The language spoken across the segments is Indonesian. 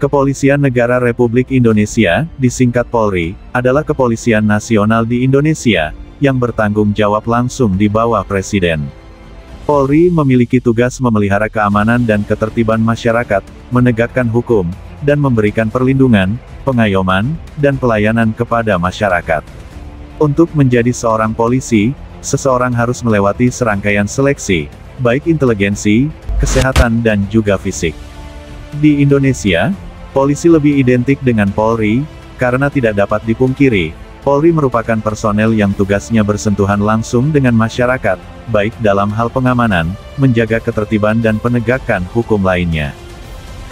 Kepolisian Negara Republik Indonesia, disingkat Polri, adalah kepolisian nasional di Indonesia, yang bertanggung jawab langsung di bawah Presiden. Polri memiliki tugas memelihara keamanan dan ketertiban masyarakat, menegakkan hukum, dan memberikan perlindungan, pengayoman, dan pelayanan kepada masyarakat. Untuk menjadi seorang polisi, seseorang harus melewati serangkaian seleksi, baik inteligensi, kesehatan dan juga fisik. Di Indonesia, polisi lebih identik dengan Polri, karena tidak dapat dipungkiri, Polri merupakan personel yang tugasnya bersentuhan langsung dengan masyarakat, baik dalam hal pengamanan, menjaga ketertiban dan penegakan hukum lainnya.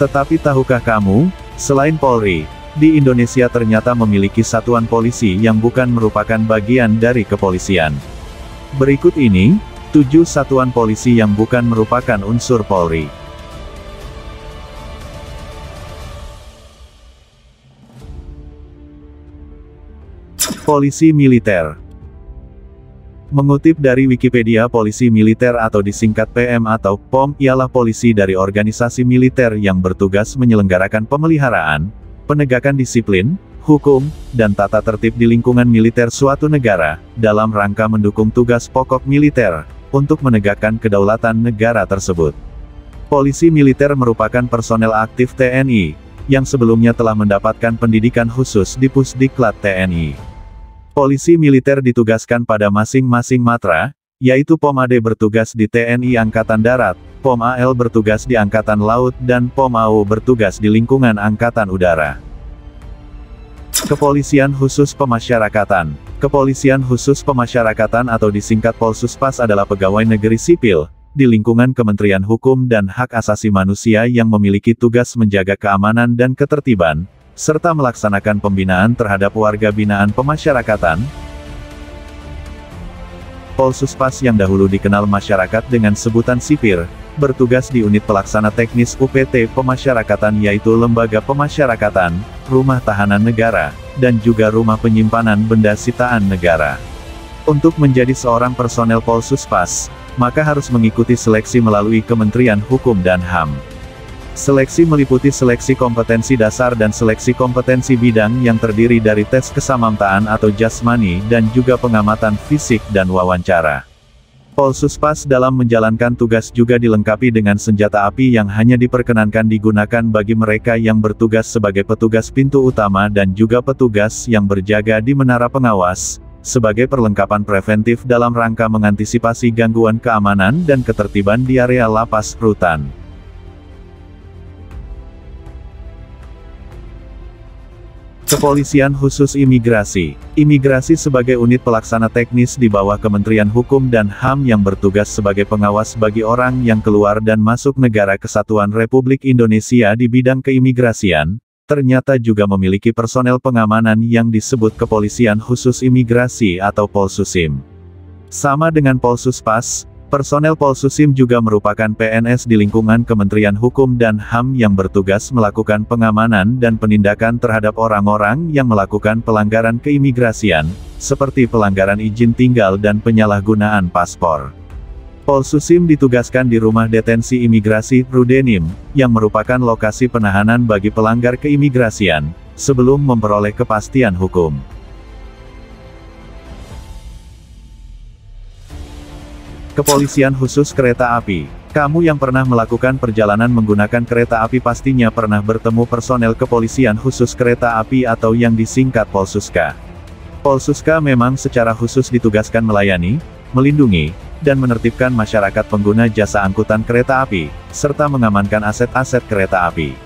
Tetapi tahukah kamu, selain Polri, di Indonesia ternyata memiliki satuan polisi yang bukan merupakan bagian dari kepolisian. Berikut ini, 7 satuan polisi yang bukan merupakan unsur Polri. Polisi Militer. Mengutip dari Wikipedia, polisi militer atau disingkat PM atau POM, ialah polisi dari organisasi militer yang bertugas menyelenggarakan pemeliharaan, penegakan disiplin, hukum, dan tata tertib di lingkungan militer suatu negara, dalam rangka mendukung tugas pokok militer, untuk menegakkan kedaulatan negara tersebut. Polisi militer merupakan personel aktif TNI, yang sebelumnya telah mendapatkan pendidikan khusus di Pusdiklat TNI. Polisi militer ditugaskan pada masing-masing matra, yaitu POM AD bertugas di TNI Angkatan Darat, POM AL bertugas di Angkatan Laut dan POM AU bertugas di lingkungan Angkatan Udara. Kepolisian Khusus Pemasyarakatan. Kepolisian Khusus Pemasyarakatan atau disingkat Polsuspas adalah pegawai negeri sipil, di lingkungan Kementerian Hukum dan Hak Asasi Manusia yang memiliki tugas menjaga keamanan dan ketertiban, serta melaksanakan pembinaan terhadap warga binaan pemasyarakatan. Polsuspas yang dahulu dikenal masyarakat dengan sebutan Sipir, bertugas di unit pelaksana teknis UPT Pemasyarakatan yaitu Lembaga Pemasyarakatan, Rumah Tahanan Negara, dan juga Rumah Penyimpanan Benda Sitaan Negara. Untuk menjadi seorang personel Polsuspas, maka harus mengikuti seleksi melalui Kementerian Hukum dan HAM. Seleksi meliputi seleksi kompetensi dasar dan seleksi kompetensi bidang yang terdiri dari tes kesamaptaan atau jasmani dan juga pengamatan fisik dan wawancara. Polsuspas dalam menjalankan tugas juga dilengkapi dengan senjata api yang hanya diperkenankan digunakan bagi mereka yang bertugas sebagai petugas pintu utama dan juga petugas yang berjaga di menara pengawas, sebagai perlengkapan preventif dalam rangka mengantisipasi gangguan keamanan dan ketertiban di area lapas rutan. Kepolisian Khusus Imigrasi. Imigrasi sebagai unit pelaksana teknis di bawah Kementerian Hukum dan HAM yang bertugas sebagai pengawas bagi orang yang keluar dan masuk negara kesatuan Republik Indonesia di bidang keimigrasian, ternyata juga memiliki personel pengamanan yang disebut Kepolisian Khusus Imigrasi atau Polsusim. Sama dengan Polsuspas, personel Polsusim juga merupakan PNS di lingkungan Kementerian Hukum dan HAM yang bertugas melakukan pengamanan dan penindakan terhadap orang-orang yang melakukan pelanggaran keimigrasian, seperti pelanggaran izin tinggal dan penyalahgunaan paspor. Polsusim ditugaskan di Rumah Detensi Imigrasi, Rudenim, yang merupakan lokasi penahanan bagi pelanggar keimigrasian, sebelum memperoleh kepastian hukum. Kepolisian Khusus Kereta Api. Kamu yang pernah melakukan perjalanan menggunakan kereta api pastinya pernah bertemu personel Kepolisian Khusus Kereta Api atau yang disingkat Polsuska. Polsuska memang secara khusus ditugaskan melayani, melindungi, dan menertibkan masyarakat pengguna jasa angkutan kereta api, serta mengamankan aset-aset kereta api.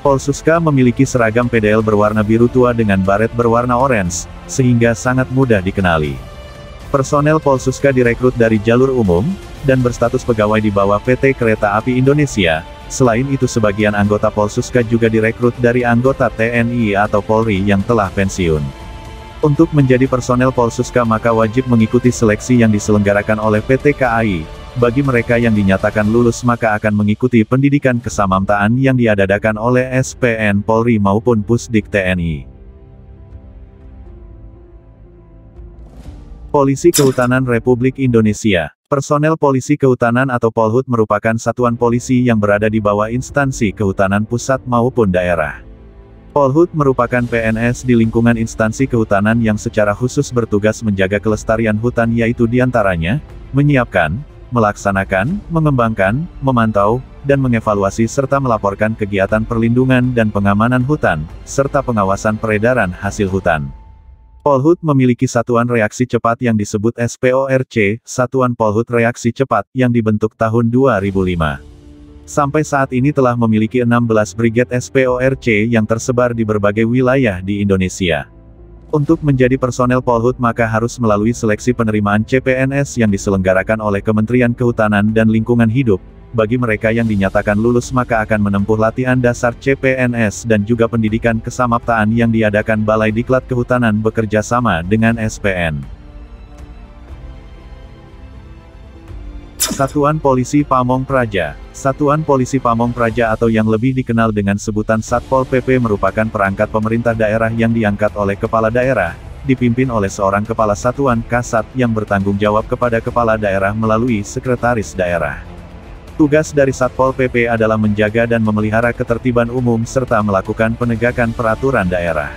Polsuska memiliki seragam PDL berwarna biru tua dengan baret berwarna orange, sehingga sangat mudah dikenali. Personel Polsuska direkrut dari jalur umum, dan berstatus pegawai di bawah PT Kereta Api Indonesia. Selain itu sebagian anggota Polsuska juga direkrut dari anggota TNI atau Polri yang telah pensiun. Untuk menjadi personel Polsuska maka wajib mengikuti seleksi yang diselenggarakan oleh PT KAI. Bagi mereka yang dinyatakan lulus maka akan mengikuti pendidikan kesamaptaan yang diadakan oleh SPN Polri maupun Pusdik TNI. Polisi Kehutanan Republik Indonesia. Personel Polisi Kehutanan atau Polhut merupakan satuan polisi yang berada di bawah instansi kehutanan pusat maupun daerah. Polhut merupakan PNS di lingkungan instansi kehutanan yang secara khusus bertugas menjaga kelestarian hutan, yaitu diantaranya, menyiapkan, melaksanakan, mengembangkan, memantau, dan mengevaluasi serta melaporkan kegiatan perlindungan dan pengamanan hutan, serta pengawasan peredaran hasil hutan. Polhut memiliki Satuan Reaksi Cepat yang disebut SPORC, Satuan Polhut Reaksi Cepat, yang dibentuk tahun 2005. Sampai saat ini telah memiliki 16 brigade SPORC yang tersebar di berbagai wilayah di Indonesia. Untuk menjadi personel Polhut maka harus melalui seleksi penerimaan CPNS yang diselenggarakan oleh Kementerian Kehutanan dan Lingkungan Hidup. Bagi mereka yang dinyatakan lulus maka akan menempuh latihan dasar CPNS dan juga pendidikan kesamaptaan yang diadakan Balai Diklat Kehutanan bekerja sama dengan SPN. Satuan Polisi Pamong Praja. Satuan Polisi Pamong Praja atau yang lebih dikenal dengan sebutan Satpol PP merupakan perangkat pemerintah daerah yang diangkat oleh kepala daerah, dipimpin oleh seorang kepala satuan Kasat yang bertanggung jawab kepada kepala daerah melalui sekretaris daerah. Tugas dari Satpol PP adalah menjaga dan memelihara ketertiban umum serta melakukan penegakan peraturan daerah.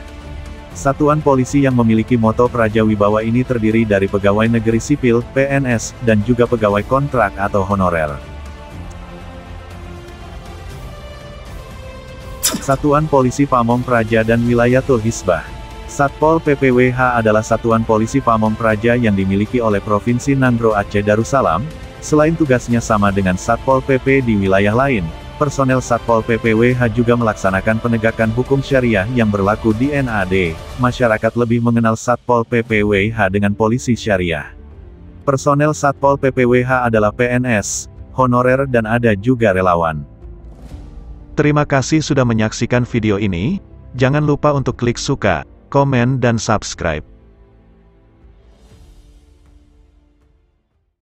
Satuan polisi yang memiliki moto Praja Wibawa ini terdiri dari pegawai negeri sipil, PNS, dan juga pegawai kontrak atau honorer. Satuan Polisi Pamong Praja dan Wilayatul Hisbah. Satpol PPWH adalah satuan polisi Pamong Praja yang dimiliki oleh Provinsi Nanggroe Aceh Darussalam. Selain tugasnya sama dengan Satpol PP di wilayah lain, personel Satpol PPWH juga melaksanakan penegakan hukum syariah yang berlaku di NAD. Masyarakat lebih mengenal Satpol PPWH dengan polisi syariah. Personel Satpol PPWH adalah PNS, honorer dan ada juga relawan. Terima kasih sudah menyaksikan video ini. Jangan lupa untuk klik suka, komen dan subscribe.